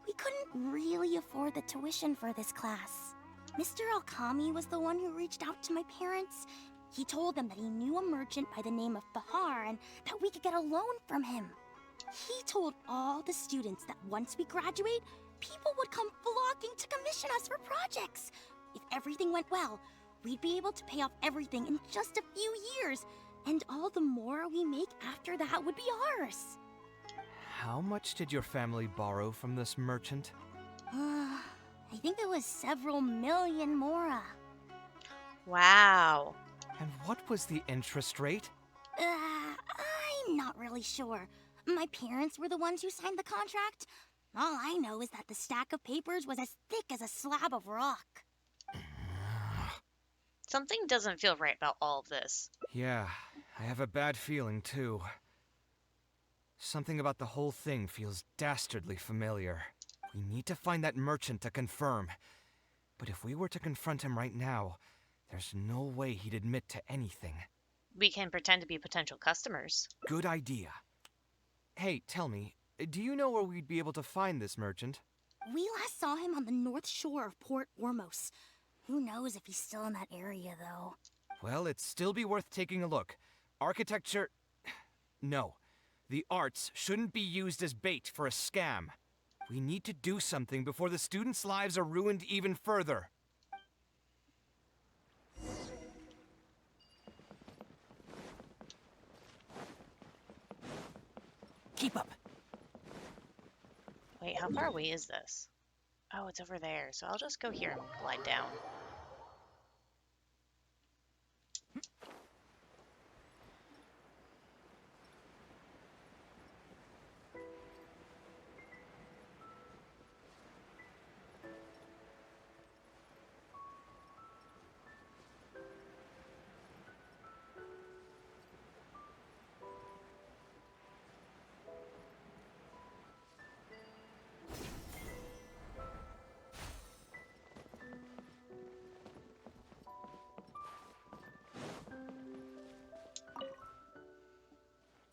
we couldn't really afford the tuition for this class. Mr. Alkami was the one who reached out to my parents. He told them that he knew a merchant by the name of Bahar and that we could get a loan from him. He told all the students that once we graduate, people would come flocking to commission us for projects. If everything went well, we'd be able to pay off everything in just a few years, and all the more we make after that would be ours. How much did your family borrow from this merchant? I think it was several million mora. Wow. And what was the interest rate? I'm not really sure. My parents were the ones who signed the contract. All I know is that the stack of papers was as thick as a slab of rock. Something doesn't feel right about all of this. Yeah, I have a bad feeling too. Something about the whole thing feels dastardly familiar. We need to find that merchant to confirm. But if we were to confront him right now, there's no way he'd admit to anything. We can pretend to be potential customers. Good idea. Hey, tell me, do you know where we'd be able to find this merchant? We last saw him on the north shore of Port Ormos. Who knows if he's still in that area, though. Well, it'd still be worth taking a look. Architecture... No. The arts shouldn't be used as bait for a scam. We need to do something before the students' lives are ruined even further. Keep up. Wait, how far away is this? Oh, it's over there, so I'll just go here and glide down.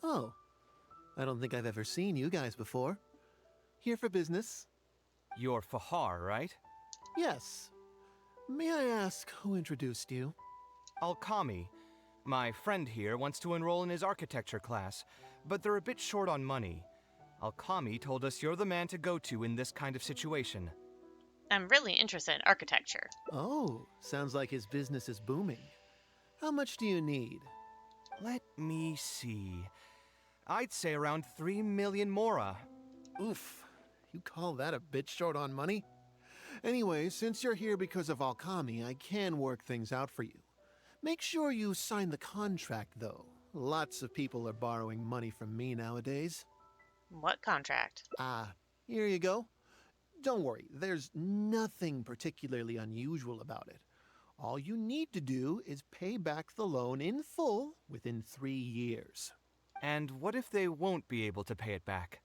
Oh, I don't think I've ever seen you guys before. Here for business? You're Fahar, right? Yes. May I ask who introduced you? Alkami. My friend here wants to enroll in his architecture class, but they're a bit short on money. Alkami told us you're the man to go to in this kind of situation. I'm really interested in architecture. Oh, sounds like his business is booming. How much do you need? Let me see. I'd say around 3 million mora. Oof, you call that a bit short on money? Anyway, since you're here because of Alkami, I can work things out for you. Make sure you sign the contract, though. Lots of people are borrowing money from me nowadays. What contract? Here you go. Don't worry, there's nothing particularly unusual about it. All you need to do is pay back the loan in full within 3 years. And what if they won't be able to pay it back?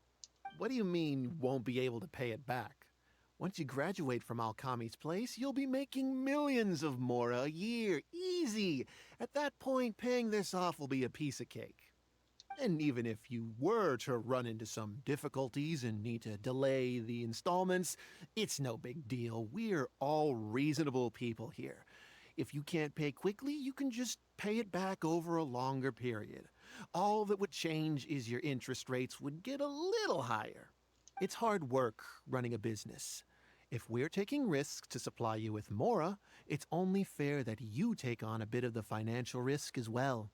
What do you mean, won't be able to pay it back? Once you graduate from Alkami's place, you'll be making millions of mora a year. Easy! At that point, paying this off will be a piece of cake. And even if you were to run into some difficulties and need to delay the installments, it's no big deal. We're all reasonable people here. If you can't pay quickly, you can just pay it back over a longer period. All that would change is your interest rates would get a little higher. It's hard work running a business. If we're taking risks to supply you with mora, it's only fair that you take on a bit of the financial risk as well.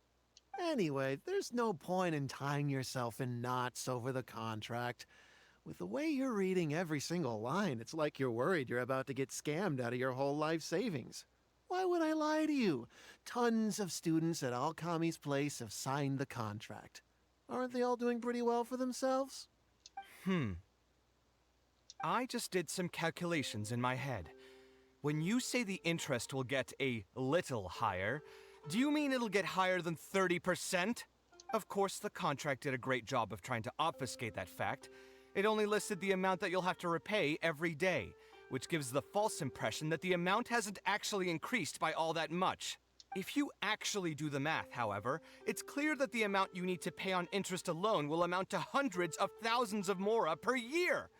Anyway, there's no point in tying yourself in knots over the contract. With the way you're reading every single line, it's like you're worried you're about to get scammed out of your whole life savings. Why would I lie to you? Tons of students at Alkami's place have signed the contract. Aren't they all doing pretty well for themselves? I just did some calculations in my head. When you say the interest will get a little higher, do you mean it'll get higher than 30%? Of course, the contract did a great job of trying to obfuscate that fact. It only listed the amount that you'll have to repay every day, which gives the false impression that the amount hasn't actually increased by all that much. If you actually do the math, however, it's clear that the amount you need to pay on interest alone will amount to hundreds of thousands of mora per year.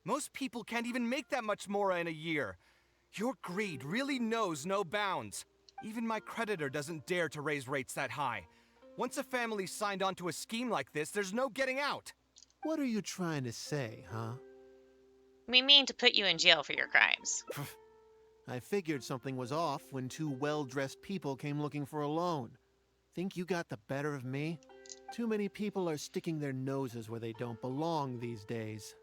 Most people can't even make that much mora in a year. Your greed really knows no bounds. Even my creditor doesn't dare to raise rates that high. Once a family's signed on to a scheme like this, there's no getting out. What are you trying to say, huh? We mean to put you in jail for your crimes. I figured something was off when two well-dressed people came looking for a loan. Think you got the better of me? Too many people are sticking their noses where they don't belong these days.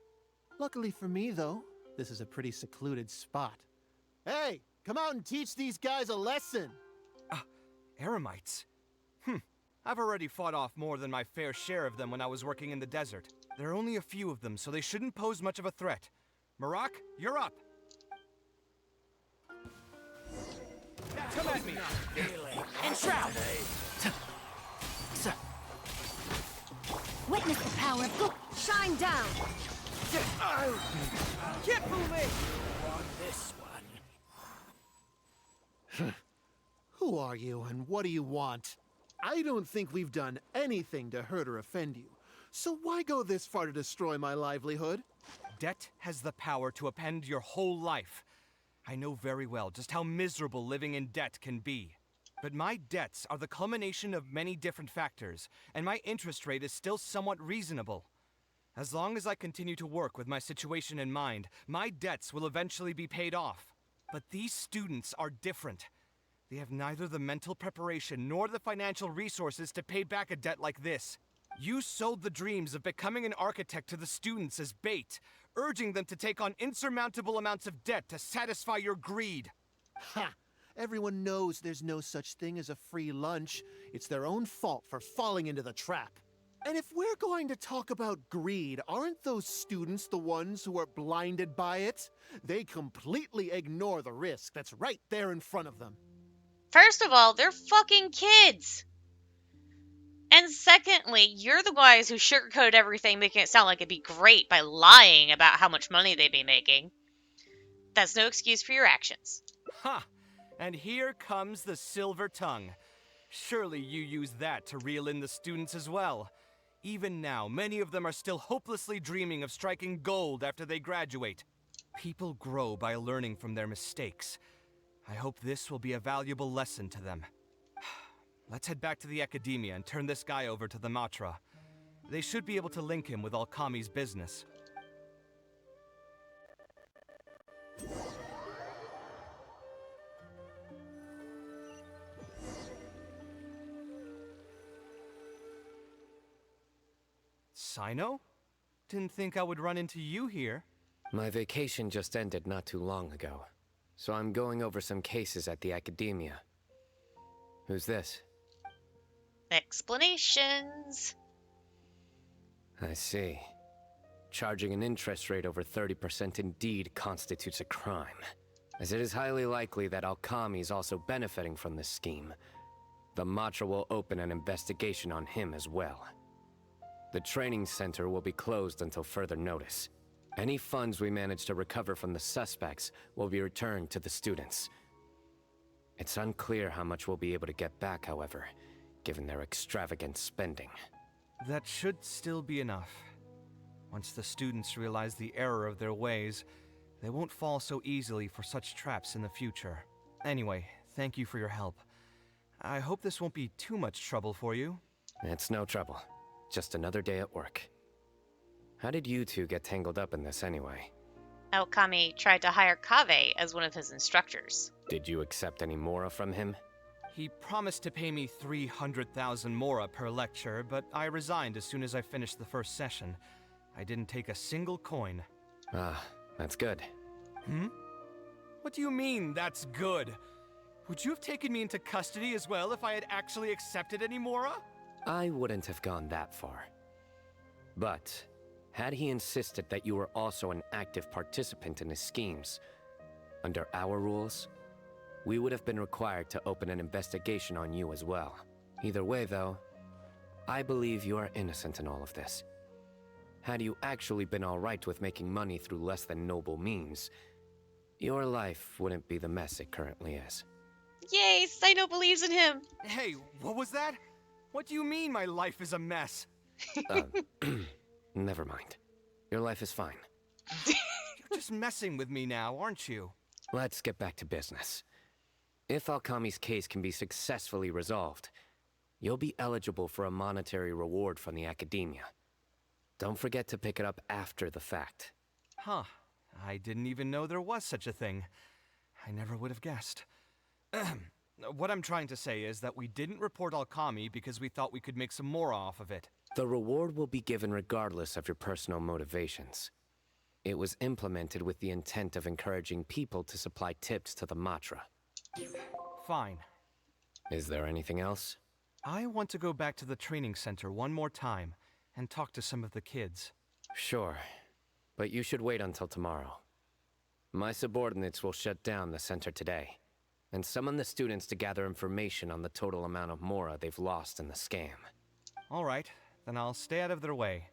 Luckily for me, though, this is a pretty secluded spot. Hey, come out and teach these guys a lesson! Eremites? I've already fought off more than my fair share of them when I was working in the desert. There are only a few of them, so they shouldn't pose much of a threat. Marak, you're up! Come at me! Enshroud! Witness the power of good. Shine down! Get moving! This one. Who are you and what do you want? I don't think we've done anything to hurt or offend you. So why go this far to destroy my livelihood? Debt has the power to upend your whole life. I know very well just how miserable living in debt can be. But my debts are the culmination of many different factors, and my interest rate is still somewhat reasonable. As long as I continue to work with my situation in mind, my debts will eventually be paid off. But these students are different. They have neither the mental preparation nor the financial resources to pay back a debt like this. You sold the dreams of becoming an architect to the students as bait, urging them to take on insurmountable amounts of debt to satisfy your greed. Ha! Everyone knows there's no such thing as a free lunch. It's their own fault for falling into the trap. And if we're going to talk about greed, aren't those students the ones who are blinded by it? They completely ignore the risk that's right there in front of them. First of all, they're fucking kids. And secondly, you're the guys who sugarcoated everything, making it sound like it'd be great by lying about how much money they'd be making. That's no excuse for your actions. Ha! And here comes the silver tongue. Surely you use that to reel in the students as well. Even now, many of them are still hopelessly dreaming of striking gold after they graduate. People grow by learning from their mistakes. I hope this will be a valuable lesson to them. Let's head back to the academia and turn this guy over to the Matra. They should be able to link him with Alkami's business. Sino? Didn't think I would run into you here. My vacation just ended not too long ago, so I'm going over some cases at the academia. Who's this? Explanations. I see. Charging an interest rate over 30% indeed constitutes a crime, as it is highly likely that Alkami is also benefiting from this scheme. The Matra will open an investigation on him as well. The training center will be closed until further notice. Any funds we manage to recover from the suspects will be returned to the students. It's unclear how much we'll be able to get back, however, given their extravagant spending. That should still be enough. Once the students realize the error of their ways, they won't fall so easily for such traps in the future. Anyway, thank you for your help. I hope this won't be too much trouble for you. It's no trouble. Just another day at work. How did you two get tangled up in this anyway? Alkami tried to hire Kaveh as one of his instructors. Did you accept any mora from him? He promised to pay me 300,000 mora per lecture, but I resigned as soon as I finished the first session. I didn't take a single coin. Ah, that's good. What do you mean, that's good? Would you have taken me into custody as well if I had actually accepted any Mora? I wouldn't have gone that far. But, had he insisted that you were also an active participant in his schemes, under our rules, we would have been required to open an investigation on you as well. Either way, though, I believe you are innocent in all of this. Had you actually been alright with making money through less than noble means, your life wouldn't be the mess it currently is. Yay, Sino believes in him. Hey, what was that? What do you mean my life is a mess? Never mind. Your life is fine. You're just messing with me now, aren't you? Let's get back to business. If Alkami's case can be successfully resolved, you'll be eligible for a monetary reward from the Academia. Don't forget to pick it up after the fact. Huh. I didn't even know there was such a thing. I never would have guessed. What I'm trying to say is that we didn't report Alkami because we thought we could make some more off of it. The reward will be given regardless of your personal motivations. It was implemented with the intent of encouraging people to supply tips to the Matra. Fine. Is there anything else? I want to go back to the training center one more time and talk to some of the kids. Sure, but you should wait until tomorrow. My subordinates will shut down the center today, and summon the students to gather information on the total amount of Mora they've lost in the scam. All right, then I'll stay out of their way.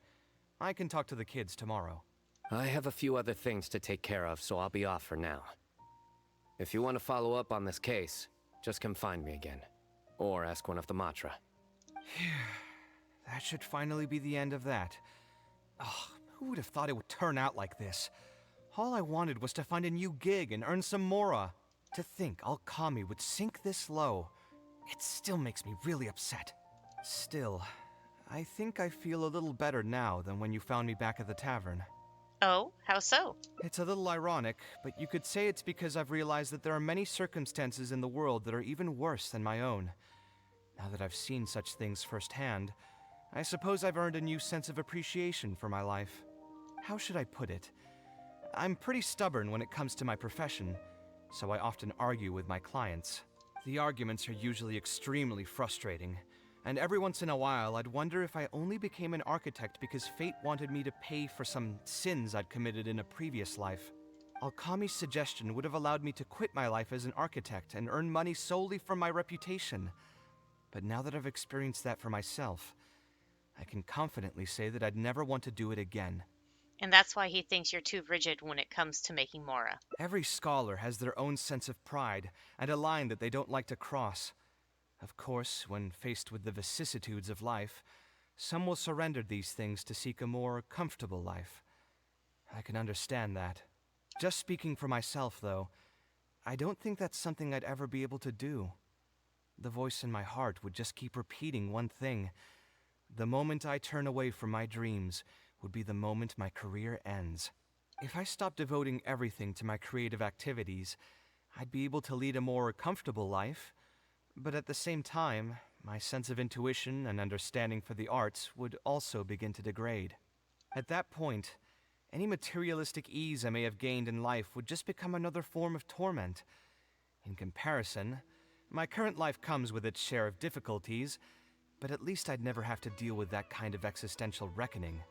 I can talk to the kids tomorrow. I have a few other things to take care of, so I'll be off for now. If you want to follow up on this case, just come find me again. Or ask one of the Matra. That should finally be the end of that. Oh, who would have thought it would turn out like this? All I wanted was to find a new gig and earn some Mora. To think Alkami would sink this low, it still makes me really upset. Still, I think I feel a little better now than when you found me back at the tavern. Oh, how so? It's a little ironic, but you could say it's because I've realized that there are many circumstances in the world that are even worse than my own. Now that I've seen such things firsthand, I suppose I've earned a new sense of appreciation for my life. How should I put it? I'm pretty stubborn when it comes to my profession, so I often argue with my clients. The arguments are usually extremely frustrating, and every once in a while I'd wonder if I only became an architect because fate wanted me to pay for some sins I'd committed in a previous life. Alkami's suggestion would have allowed me to quit my life as an architect and earn money solely from my reputation. But now that I've experienced that for myself, I can confidently say that I'd never want to do it again. And that's why he thinks you're too rigid when it comes to making Mora. Every scholar has their own sense of pride and a line that they don't like to cross. Of course, when faced with the vicissitudes of life, some will surrender these things to seek a more comfortable life. I can understand that. Just speaking for myself, though, I don't think that's something I'd ever be able to do. The voice in my heart would just keep repeating one thing. The moment I turn away from my dreams would be the moment my career ends. If I stopped devoting everything to my creative activities, I'd be able to lead a more comfortable life, but at the same time, my sense of intuition and understanding for the arts would also begin to degrade. At that point, any materialistic ease I may have gained in life would just become another form of torment. In comparison, my current life comes with its share of difficulties, but at least I'd never have to deal with that kind of existential reckoning.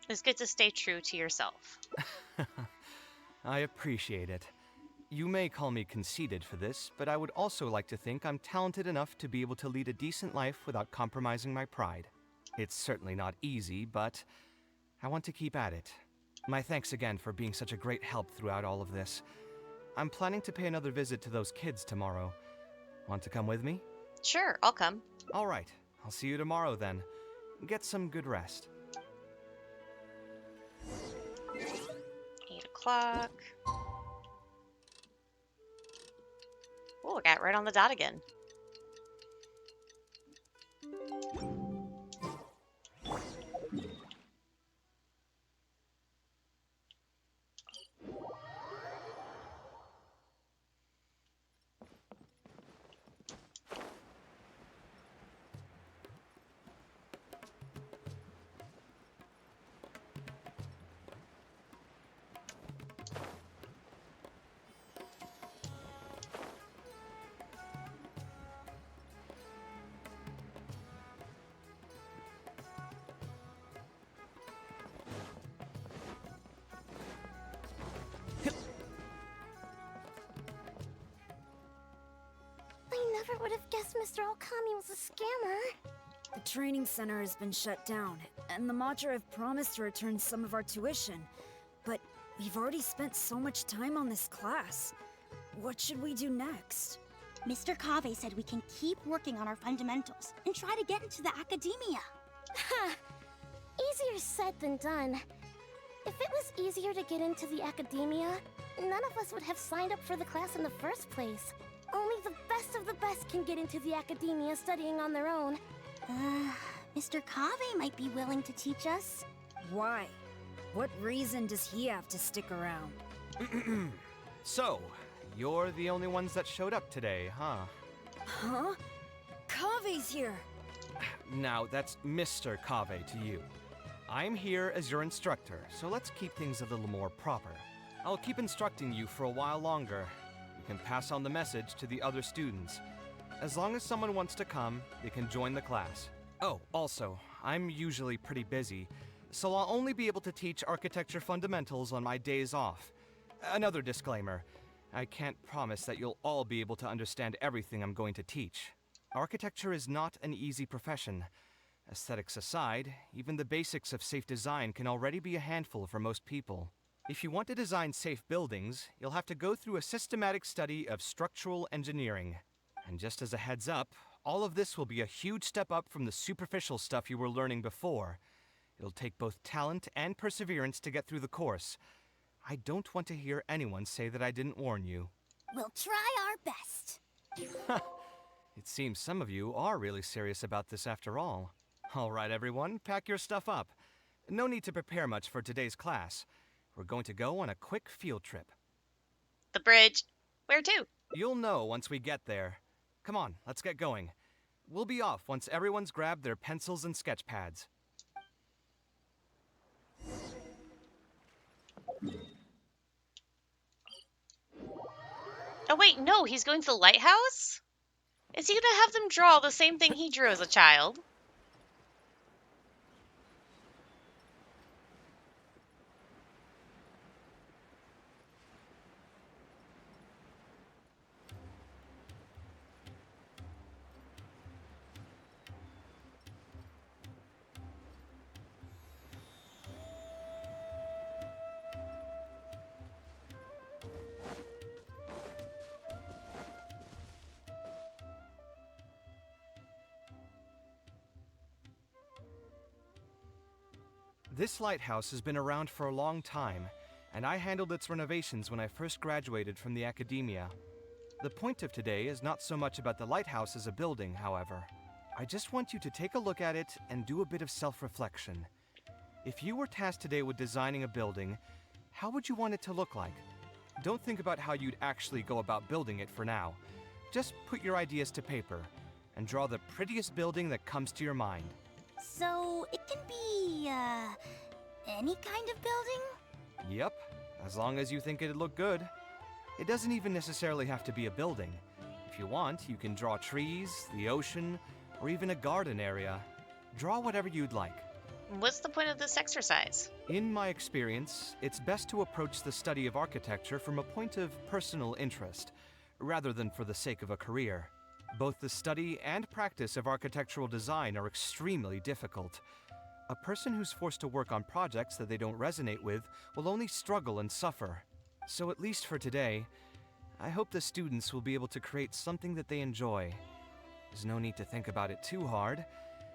It's good to stay true to yourself. I appreciate it. You may call me conceited for this, but I would also like to think I'm talented enough to be able to lead a decent life without compromising my pride. It's certainly not easy, but I want to keep at it. My thanks again for being such a great help throughout all of this. I'm planning to pay another visit to those kids tomorrow. Want to come with me? Sure, I'll come. All right. I'll see you tomorrow then. Get some good rest. 8 o'clock. Oh, I got it right on the dot again. never would have guessed Mr. Alkami was a scammer. The training center has been shut down, and the Matra have promised to return some of our tuition. But we've already spent so much time on this class. What should we do next? Mr. Kaveh said we can keep working on our fundamentals and try to get into the academia. Ha! Easier said than done. If it was easier to get into the academia, none of us would have signed up for the class in the first place. Only the best of the best can get into the academia studying on their own. Mr. Kaveh might be willing to teach us. Why? What reason does he have to stick around? So, you're the only ones that showed up today, huh? Huh? Kaveh's here! Now, that's Mr. Kaveh to you. I'm here as your instructor, so let's keep things a little more proper. I'll keep instructing you for a while longer. You can pass on the message to the other students. As long as someone wants to come, they can join the class. Oh, also, I'm usually pretty busy, so I'll only be able to teach architecture fundamentals on my days off. Another disclaimer, I can't promise that you'll all be able to understand everything I'm going to teach. Architecture is not an easy profession. Aesthetics aside, even the basics of safe design can already be a handful for most people. If you want to design safe buildings, you'll have to go through a systematic study of structural engineering. And just as a heads up, all of this will be a huge step up from the superficial stuff you were learning before. It'll take both talent and perseverance to get through the course. I don't want to hear anyone say that I didn't warn you. We'll try our best. It seems some of you are really serious about this after all. All right, everyone, pack your stuff up. No need to prepare much for today's class. We're going to go on a quick field trip. The bridge. Where to? You'll know once we get there. Come on, let's get going. We'll be off once everyone's grabbed their pencils and sketch pads. Oh wait, no, he's going to the lighthouse? Is he gonna have them draw the same thing he drew as a child? This lighthouse has been around for a long time, and I handled its renovations when I first graduated from the academia. The point of today is not so much about the lighthouse as a building, however. I just want you to take a look at it and do a bit of self-reflection. If you were tasked today with designing a building, how would you want it to look like? Don't think about how you'd actually go about building it for now. Just put your ideas to paper and draw the prettiest building that comes to your mind. So, it can be, any kind of building? Yep, as long as you think it'd look good. It doesn't even necessarily have to be a building. If you want, you can draw trees, the ocean, or even a garden area. Draw whatever you'd like. What's the point of this exercise? In my experience, it's best to approach the study of architecture from a point of personal interest, rather than for the sake of a career. Both the study and practice of architectural design are extremely difficult. A person who's forced to work on projects that they don't resonate with will only struggle and suffer. So at least for today, I hope the students will be able to create something that they enjoy. There's no need to think about it too hard.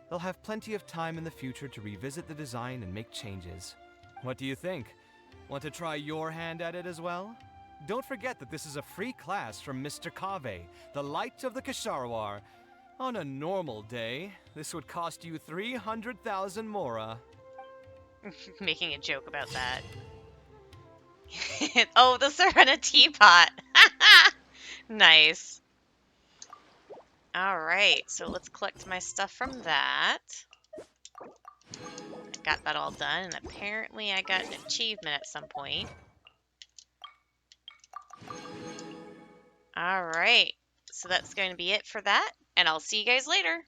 They'll have plenty of time in the future to revisit the design and make changes. What do you think? Want to try your hand at it as well? Don't forget that this is a free class from Mr. Kaveh, the Light of the Kasharawar. On a normal day, this would cost you 300,000 mora. Making a joke about that. Oh, the Serena teapot. Nice. Alright, so let's collect my stuff from that. I got that all done, and apparently I got an achievement at some point. Alright, so that's going to be it for that, and I'll see you guys later.